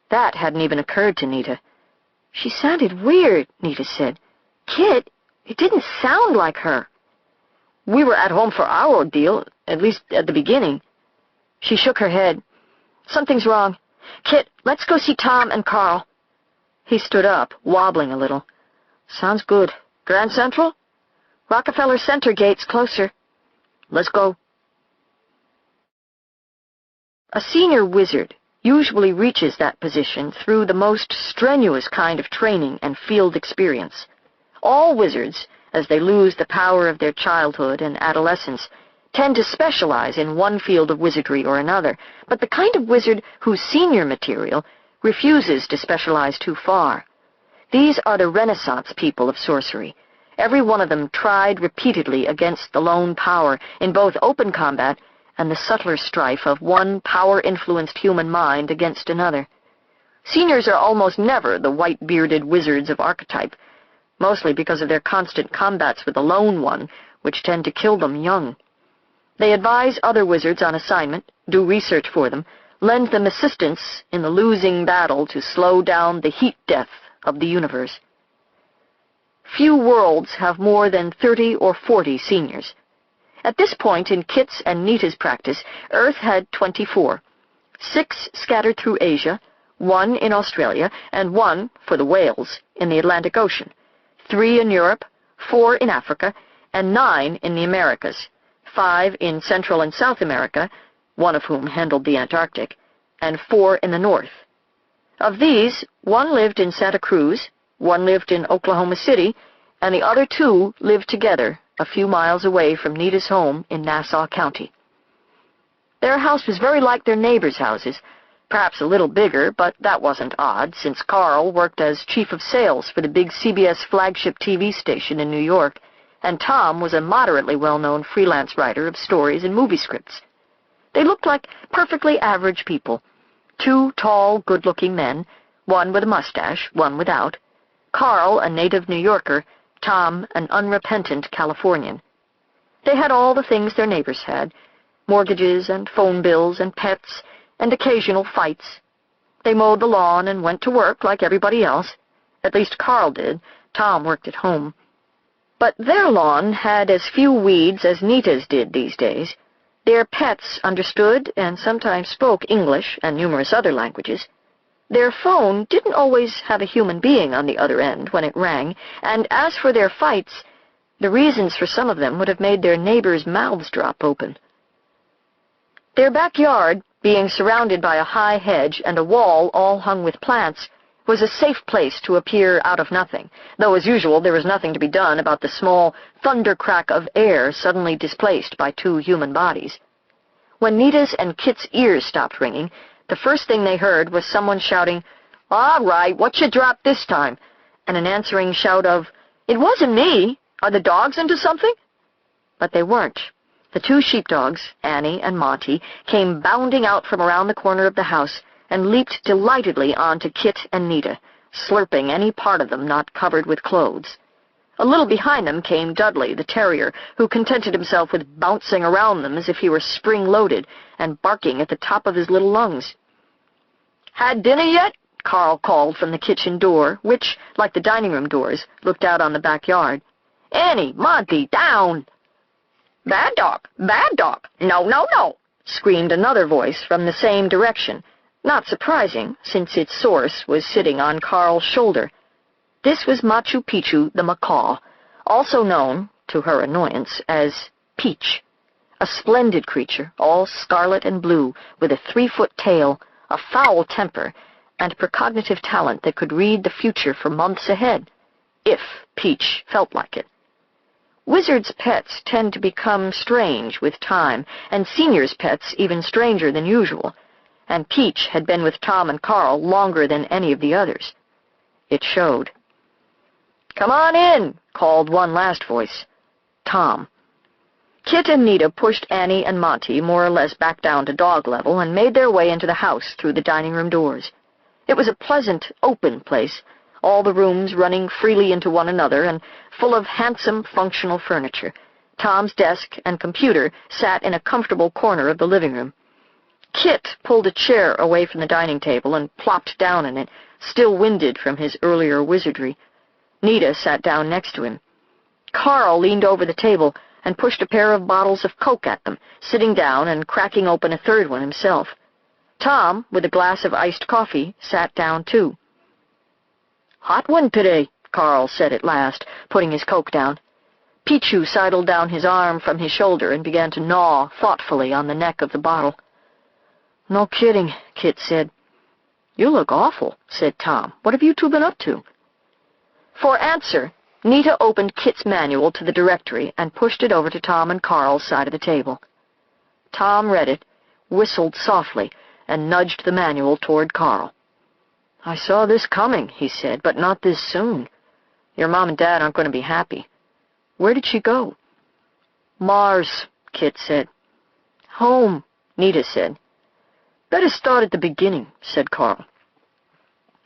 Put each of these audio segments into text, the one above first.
That hadn't even occurred to Nita. "She sounded weird," Nita said. "Kit, it didn't sound like her." "We were at home for our ordeal, at least at the beginning." She shook her head. "Something's wrong. Kit, let's go see Tom and Carl." He stood up, wobbling a little. "Sounds good. Grand Central?" "Rockefeller Center gate's closer." "Let's go." A senior wizard usually reaches that position through the most strenuous kind of training and field experience. All wizards, as they lose the power of their childhood and adolescence, tend to specialize in one field of wizardry or another, but the kind of wizard whose senior material refuses to specialize too far. These are the Renaissance people of sorcery. Every one of them tried repeatedly against the lone power in both open combat and the subtler strife of one power-influenced human mind against another. Seniors are almost never the white-bearded wizards of archetype, mostly because of their constant combats with the lone one, which tend to kill them young. They advise other wizards on assignment, do research for them, lend them assistance in the losing battle to slow down the heat death of the universe. Few worlds have more than 30 or 40 seniors. At this point in Kit's and Nita's practice, Earth had 24, 6 scattered through Asia, 1 in Australia, and 1, for the whales, in the Atlantic Ocean, 3 in Europe, 4 in Africa, and 9 in the Americas, 5 in Central and South America, 1 of whom handled the Antarctic, and 4 in the North. Of these, 1 lived in Santa Cruz, 1 lived in Oklahoma City, and the other 2 lived together a few miles away from Nita's home in Nassau County. Their house was very like their neighbors' houses, perhaps a little bigger, but that wasn't odd, since Carl worked as chief of sales for the big CBS flagship TV station in New York, and Tom was a moderately well-known freelance writer of stories and movie scripts. They looked like perfectly average people. 2 tall, good-looking men, 1 with a mustache, 1 without. Carl, a native New Yorker, Tom, an unrepentant Californian. They had all the things their neighbors had, mortgages and phone bills and pets and occasional fights. They mowed the lawn and went to work like everybody else. At least Carl did. Tom worked at home. But their lawn had as few weeds as Nita's did these days. Their pets understood and sometimes spoke English and numerous other languages. Their phone didn't always have a human being on the other end when it rang, and as for their fights, the reasons for some of them would have made their neighbors' mouths drop open. Their backyard, being surrounded by a high hedge and a wall all hung with plants, was a safe place to appear out of nothing, though as usual there was nothing to be done about the small thundercrack of air suddenly displaced by 2 human bodies. When Nita's and Kit's ears stopped ringing, the first thing they heard was someone shouting, "All right, what you dropped this time?" and an answering shout of, "It wasn't me. Are the dogs into something?" But they weren't. The 2 sheepdogs, Annie and Monty, came bounding out from around the corner of the house and leaped delightedly onto Kit and Nita, slurping any part of them not covered with clothes. A little behind them came Dudley, the terrier, who contented himself with bouncing around them as if he were spring-loaded and barking at the top of his little lungs. "Had dinner yet?" Carl called from the kitchen door, which, like the dining room doors, looked out on the backyard. "Annie, Monty, down!" "Bad dog! Bad dog! No, no, no!" screamed another voice from the same direction, not surprising, since its source was sitting on Carl's shoulder. This was Machu Picchu the macaw, also known, to her annoyance, as Peach, a splendid creature, all scarlet and blue, with a 3-foot tail, a foul temper, and precognitive talent that could read the future for months ahead, if Peach felt like it. Wizards' pets tend to become strange with time, and seniors' pets even stranger than usual, and Peach had been with Tom and Carl longer than any of the others. It showed. "Come on in," called one last voice. Tom. Kit and Nita pushed Annie and Monty more or less back down to dog level and made their way into the house through the dining room doors. It was a pleasant, open place, all the rooms running freely into one another and full of handsome, functional furniture. Tom's desk and computer sat in a comfortable corner of the living room. Kit pulled a chair away from the dining table and plopped down in it, still winded from his earlier wizardry. Nita sat down next to him. Carl leaned over the table and pushed a pair of bottles of Coke at them, sitting down and cracking open a third one himself. Tom, with a glass of iced coffee, sat down too. "Hot one today," Carl said at last, putting his Coke down. Pichu sidled down his arm from his shoulder and began to gnaw thoughtfully on the neck of the bottle. "No kidding," Kit said. "You look awful," said Tom. "What have you two been up to?" For answer, Nita opened Kit's manual to the directory and pushed it over to Tom and Carl's side of the table. Tom read it, whistled softly, and nudged the manual toward Carl. "I saw this coming," he said, "but not this soon. Your Mom and Dad aren't going to be happy. Where did she go?" "Mars," Kit said. "Home," Nita said. "Better start at the beginning," said Carl.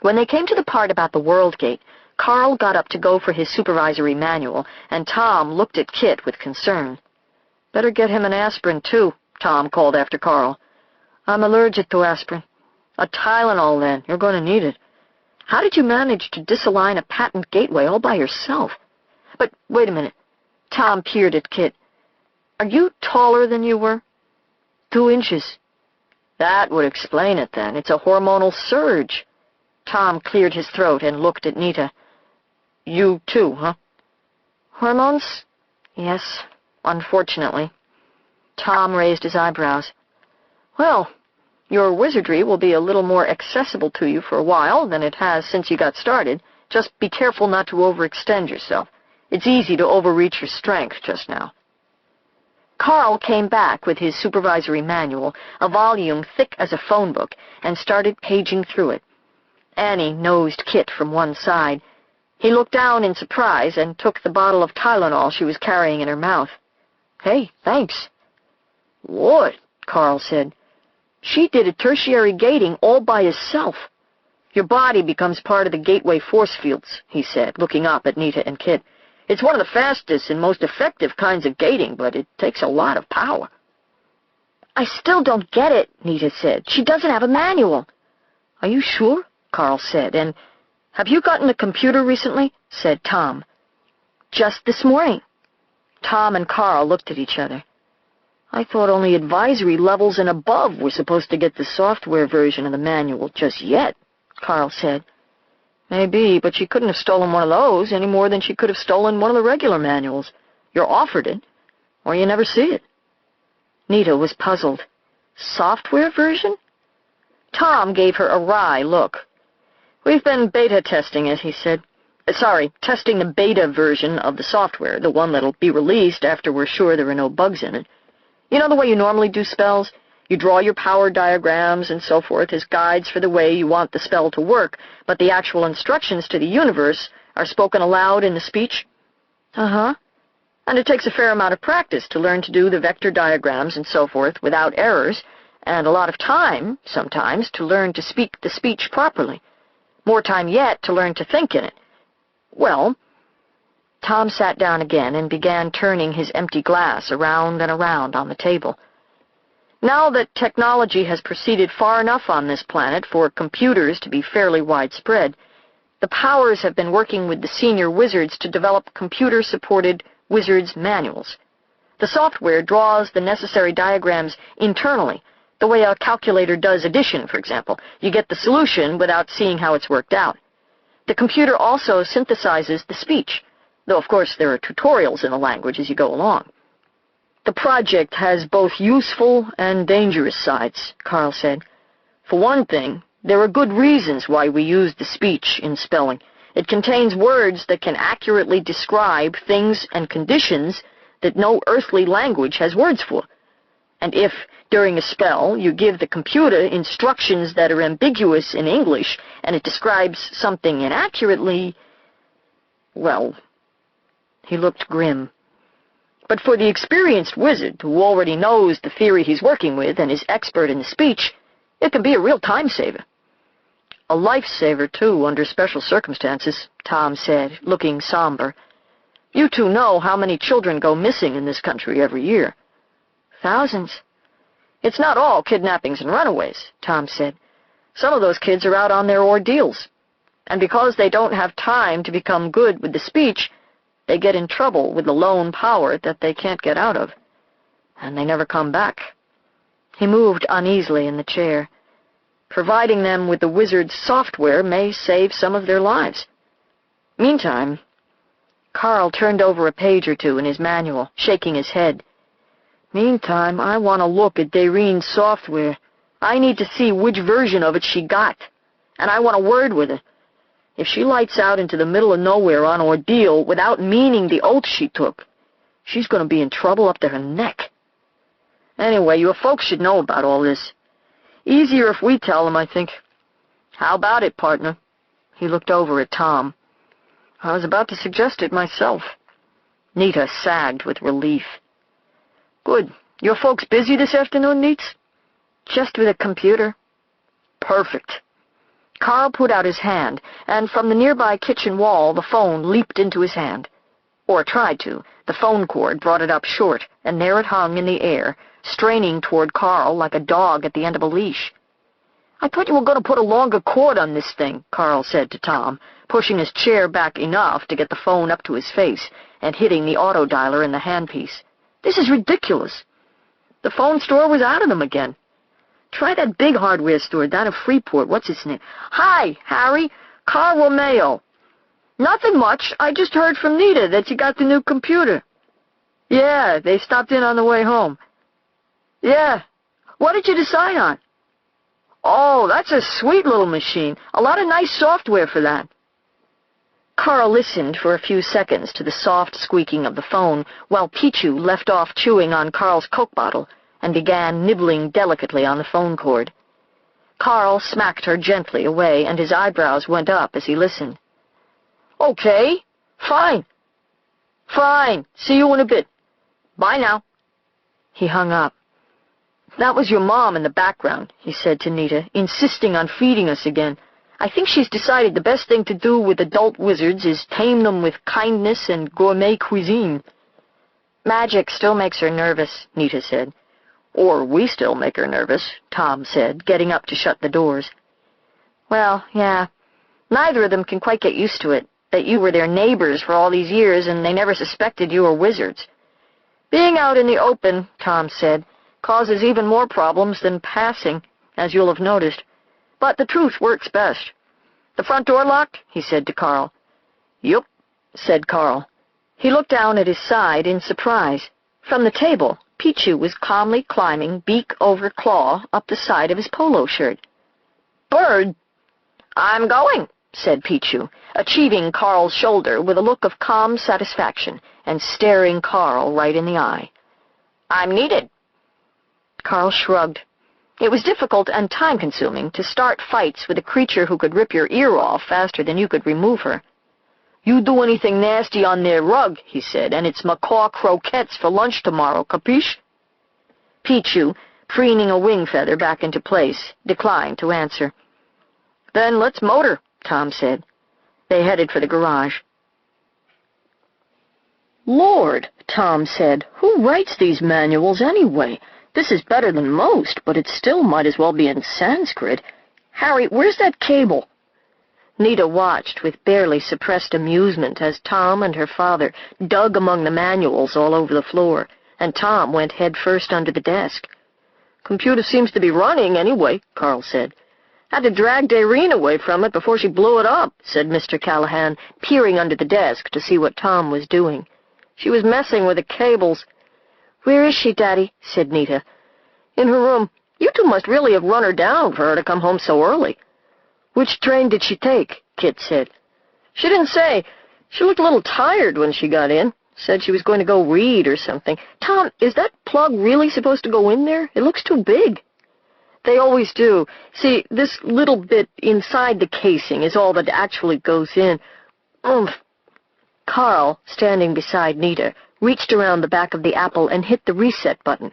When they came to the part about the World Gate, Carl got up to go for his supervisory manual, and Tom looked at Kit with concern. "Better get him an aspirin, too," Tom called after Carl. "I'm allergic to aspirin." "A Tylenol, then. You're going to need it. How did you manage to disalign a patent gateway all by yourself? But wait a minute." Tom peered at Kit. "Are you taller than you were?" 2 inches. "That would explain it, then. It's a hormonal surge." Tom cleared his throat and looked at Nita. "You too, huh?" "Hormones? Yes, unfortunately." Tom raised his eyebrows. "Well, your wizardry will be a little more accessible to you for a while than it has since you got started. Just be careful not to overextend yourself. It's easy to overreach your strength just now." Carl came back with his supervisory manual, a volume thick as a phone book, and started paging through it. Annie nosed Kit from one side. He looked down in surprise and took the bottle of Tylenol she was carrying in her mouth. "Hey, thanks." "Lord," Carl said. "She did a tertiary gating all by herself." "Your body becomes part of the gateway force fields," he said, looking up at Nita and Kit. "It's one of the fastest and most effective kinds of gating, but it takes a lot of power." "I still don't get it," Nita said. "She doesn't have a manual." "Are you sure?" Carl said. "And have you gotten a computer recently?" said Tom. "Just this morning." Tom and Carl looked at each other. "I thought only advisory levels and above were supposed to get the software version of the manual just yet," Carl said. "Maybe, but she couldn't have stolen one of those any more than she could have stolen one of the regular manuals. You're offered it, or you never see it." Nita was puzzled. "Software version?" Tom gave her a wry look. "We've been beta testing it," he said. Testing the beta version of the software, the one that'll be released after we're sure there are no bugs in it. You know the way you normally do spells? You draw your power diagrams and so forth as guides for the way you want the spell to work, but the actual instructions to the universe are spoken aloud in the speech? Uh-huh. And it takes a fair amount of practice to learn to do the vector diagrams and so forth without errors, and a lot of time, sometimes, to learn to speak the speech properly. More time yet to learn to think in it. Well, Tom sat down again and began turning his empty glass around and around on the table. Now that technology has proceeded far enough on this planet for computers to be fairly widespread, the powers have been working with the senior wizards to develop computer-supported wizards' manuals. The software draws the necessary diagrams internally, the way a calculator does addition, for example. You get the solution without seeing how it's worked out. The computer also synthesizes the speech, though of course there are tutorials in the language as you go along. "The project has both useful and dangerous sides," Carl said. "For one thing, there are good reasons why we use the speech in spelling. It contains words that can accurately describe things and conditions that no earthly language has words for. And if, during a spell, you give the computer instructions that are ambiguous in English and it describes something inaccurately, well," he looked grim. "But for the experienced wizard who already knows the theory he's working with and is expert in the speech, it can be a real time-saver." "A life-saver, too, under special circumstances," Tom said, looking somber. "You two know how many children go missing in this country every year." "Thousands." "It's not all kidnappings and runaways," Tom said. "Some of those kids are out on their ordeals. And because they don't have time to become good with the speech, they get in trouble with the lone power that they can't get out of. And they never come back." He moved uneasily in the chair. "Providing them with the wizard's software may save some of their lives. Meantime—" Carl turned over a page or two in his manual, shaking his head. "Meantime, I want to look at Darene's software. I need to see which version of it she got. And I want a word with her. If she lights out into the middle of nowhere on ordeal without meaning the oath she took, she's going to be in trouble up to her neck. Anyway, your folks should know about all this. Easier if we tell them, I think. How about it, partner?" He looked over at Tom. "I was about to suggest it myself." Nita sagged with relief. "Good. Your folks busy this afternoon, Neats?" "Just with a computer." "Perfect." Carl put out his hand, and from the nearby kitchen wall the phone leaped into his hand. Or tried to. The phone cord brought it up short, and there it hung in the air, straining toward Carl like a dog at the end of a leash. "I thought you were going to put a longer cord on this thing," Carl said to Tom, pushing his chair back enough to get the phone up to his face and hitting the auto dialer in the handpiece. "This is ridiculous." The phone store was out of them again. "Try that big hardware store down at Freeport. What's its name?" "Hi, Harry. Carl Romeo." "Nothing much. I just heard from Nita that you got the new computer." "Yeah, they stopped in on the way home." "Yeah. What did you decide on?" "Oh, that's a sweet little machine. A lot of nice software for that." Carl listened for a few seconds to the soft squeaking of the phone while Pichu left off chewing on Carl's Coke bottle and began nibbling delicately on the phone cord. Carl smacked her gently away, and his eyebrows went up as he listened. "Okay, fine. Fine. See you in a bit. Bye now." He hung up. "That was your mom in the background," he said to Nita, "insisting on feeding us again. I think she's decided the best thing to do with adult wizards is tame them with kindness and gourmet cuisine." "Magic still makes her nervous," Nita said. "Or we still make her nervous," Tom said, getting up to shut the doors. "Well, yeah. Neither of them can quite get used to it, that you were their neighbors for all these years and they never suspected you were wizards. Being out in the open," Tom said, "causes even more problems than passing, as you'll have noticed. But the truth works best. The front door locked?" he said to Carl. "Yup," said Carl. He looked down at his side in surprise. From the table, Pichu was calmly climbing, beak over claw, up the side of his polo shirt. "Bird?" "I'm going," said Pichu, achieving Carl's shoulder with a look of calm satisfaction and staring Carl right in the eye. "I'm needed." Carl shrugged. It was difficult and time-consuming to start fights with a creature who could rip your ear off faster than you could remove her. "You do anything nasty on their rug," he said, "and it's macaw croquettes for lunch tomorrow, capiche?" Pichu, preening a wing feather back into place, declined to answer. "Then let's motor," Tom said. They headed for the garage. "Lord," Tom said, "who writes these manuals anyway? This is better than most, but it still might as well be in Sanskrit. Harry, where's that cable?" Nita watched with barely suppressed amusement as Tom and her father dug among the manuals all over the floor, and Tom went head first under the desk. "Computer seems to be running anyway," Carl said. "Had to drag Darene away from it before she blew it up," said Mr. Callahan, peering under the desk to see what Tom was doing. "She was messing with the cables." "Where is she, Daddy?" said Nita. "In her room. You two must really have run her down for her to come home so early." "Which train did she take?" Kit said. "She didn't say. She looked a little tired when she got in. Said she was going to go read or something. Tom, is that plug really supposed to go in there? It looks too big." "They always do. See, this little bit inside the casing is all that actually goes in." "Oomph." Carl, standing beside Nita, reached around the back of the apple and hit the reset button.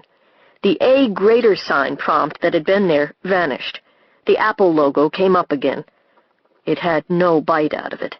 The A greater sign prompt that had been there vanished. The Apple logo came up again. It had no bite out of it.